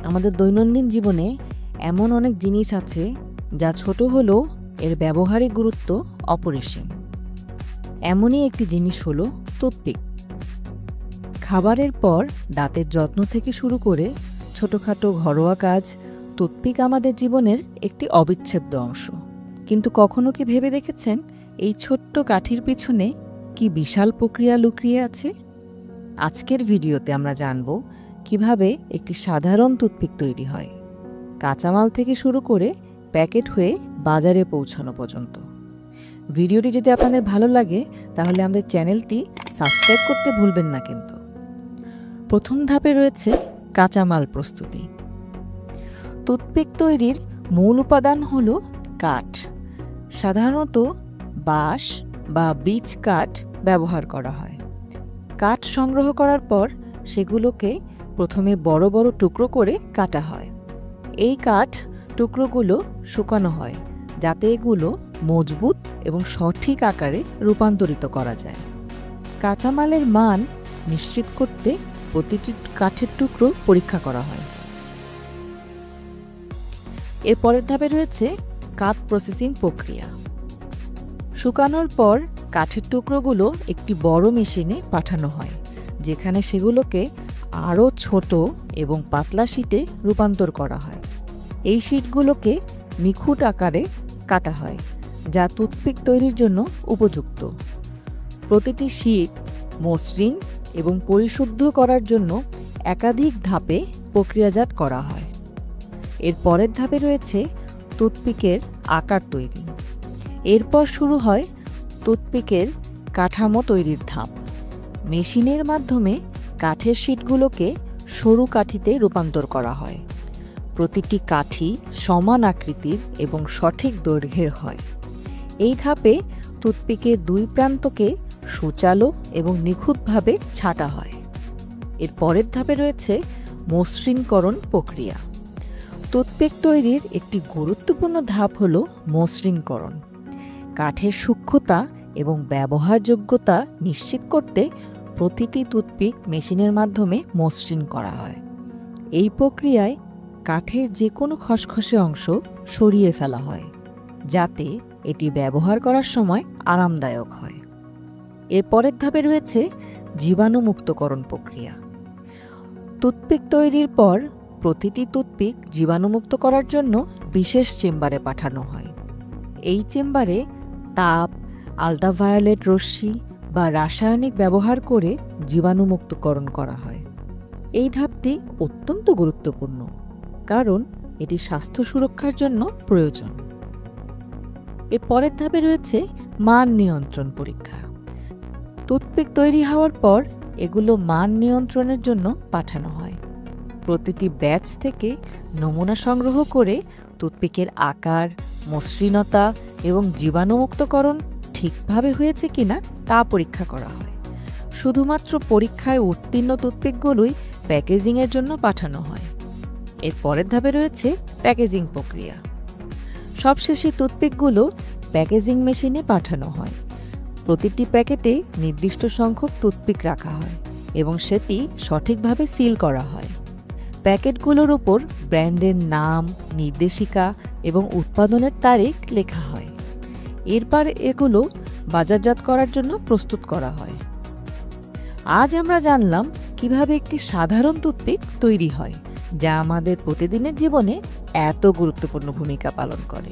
আমাদের দৈনন্দিন জীবনে এমন অনেক জিনিস আছে যা ছোট হলেও এর ব্যবহারিক গুরুত্ব অপরিসীম। এমনই একটি জিনিস হলো টুথপিক। খাবারের পর দাঁতের যত্ন থেকে শুরু করে ছোটখাটো ঘরোয়া কাজ, টুথপিক আমাদের জীবনের একটি অবিচ্ছেদ্য অংশ। কিন্তু কখনো কি ভেবে দেখেছেন এই ছোট্ট কাঠির পিছনে কি বিশাল প্রক্রিয়া লুকিয়ে আছে? আজকের ভিডিওতে আমরা জানব কিভাবে একটি সাধারণ টুথপিক তৈরি হয়, কাঁচামাল থেকে শুরু করে প্যাকেট হয়ে বাজারে পৌঁছানো পর্যন্ত। ভিডিওটি যদি আপনাদের ভালো লাগে তাহলে আমাদের চ্যানেলটি সাবস্ক্রাইব করতে ভুলবেন না। কিন্তু প্রথম ধাপে রয়েছে কাঁচামাল প্রস্তুতি। টুথপিক তৈরির মূল উপাদান হল কাঠ। সাধারণত বাঁশ বা বীচ কাঠ ব্যবহার করা হয়। কাঠ সংগ্রহ করার পর সেগুলোকে প্রথমে বড় বড় টুকরো করে কাটা হয়। এই কাঠ টুকরোগুলো শুকানো হয় যাতে এগুলো মজবুত এবং সঠিক আকারে রূপান্তরিত করা যায়। কাঁচামালের মান নিশ্চিত করতে প্রতিটি কাঠের টুকরো পরীক্ষা করা হয়। এর পরের ধাপে রয়েছে কাঠ প্রসেসিং প্রক্রিয়া। শুকানোর পর কাঠের টুকরোগুলো একটি বড় মেশিনে পাঠানো হয়, যেখানে সেগুলোকে আরও ছোট এবং পাতলা শীটে রূপান্তর করা হয়। এই শীটগুলোকে নিখুঁত আকারে কাটা হয়, যা টুথপিক তৈরির জন্য উপযুক্ত। প্রতিটি শীট মসৃণ এবং পরিশুদ্ধ করার জন্য একাধিক ধাপে প্রক্রিয়াজাত করা হয়। এর পরের ধাপে রয়েছে টুথপিকের আকার তৈরি। এরপর শুরু হয় টুথপিকের কাঠামো তৈরির ধাপ। মেশিনের মাধ্যমে কাঠের শীটগুলোকে সরু কাঠিতে রূপান্তর করা হয়। প্রতিটি কাঠি সমান আকৃতির এবং সঠিক দৈর্ঘ্যের হয়। এই ধাপে টুথপিকের দুই প্রান্তকে সুচালো এবং নিখুঁতভাবে ছাঁটা হয়। এর পরের ধাপে রয়েছে মসৃণকরণ প্রক্রিয়া। টুথপিক তৈরির একটি গুরুত্বপূর্ণ ধাপ হল মসৃণকরণ। কাঠের সূক্ষ্মতা এবং ব্যবহারযোগ্যতা নিশ্চিত করতে প্রতিটি টুথপিক মেশিনের মাধ্যমে মসৃণ করা হয়। এই প্রক্রিয়ায় কাঠের যে কোনো খসখসে অংশ সরিয়ে ফেলা হয়, যাতে এটি ব্যবহার করার সময় আরামদায়ক হয়। এর পরের ধাপে রয়েছে জীবাণুমুক্তকরণ প্রক্রিয়া। টুথপিক তৈরির পর প্রতিটি টুথপিক জীবাণুমুক্ত করার জন্য বিশেষ চেম্বারে পাঠানো হয়। এই চেম্বারে তাপ, আল্ট্রাভায়োলেট রশ্মি বা রাসায়নিক ব্যবহার করে জীবাণুমুক্তকরণ করা হয়। এই ধাপটি অত্যন্ত গুরুত্বপূর্ণ, কারণ এটি স্বাস্থ্য সুরক্ষার জন্য প্রয়োজন। এর পরের ধাপে রয়েছে মান নিয়ন্ত্রণ পরীক্ষা। টুথপিক তৈরি হওয়ার পর এগুলো মান নিয়ন্ত্রণের জন্য পাঠানো হয়। প্রতিটি ব্যাচ থেকে নমুনা সংগ্রহ করে টুথপিকের আকার, মসৃণতা এবং জীবাণুমুক্তকরণ ঠিকভাবে হয়েছে কিনা তা পরীক্ষা করা হয়। শুধুমাত্র পরীক্ষায় উত্তীর্ণ টুথপিকগুলোই প্যাকেজিংয়ের জন্য পাঠানো হয়। এর পরের ধাপে রয়েছে প্যাকেজিং প্রক্রিয়া। সবশেষে টুথপিকগুলো প্যাকেজিং মেশিনে পাঠানো হয়। প্রতিটি প্যাকেটে নির্দিষ্ট সংখ্যক টুথপিক রাখা হয় এবং সেটি সঠিকভাবে সিল করা হয়। প্যাকেটগুলোর উপর ব্র্যান্ডের নাম, নির্দেশিকা এবং উৎপাদনের তারিখ লেখা হয়। এরপর এগুলো বাজারজাত করার জন্য প্রস্তুত করা হয়। আজ আমরা জানলাম কিভাবে একটি সাধারণ টুথপিক তৈরি হয়, যা আমাদের প্রতিদিনের জীবনে এত গুরুত্বপূর্ণ ভূমিকা পালন করে।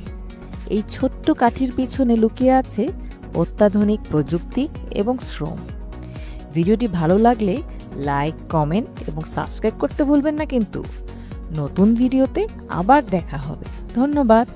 এই ছোট্ট কাঠির পিছনে লুকিয়ে আছে অত্যাধুনিক প্রযুক্তি এবং শ্রম। ভিডিওটি ভালো লাগলে লাইক, কমেন্ট এবং সাবস্ক্রাইব করতে ভুলবেন না। কিন্তু নতুন ভিডিওতে আবার দেখা হবে। ধন্যবাদ।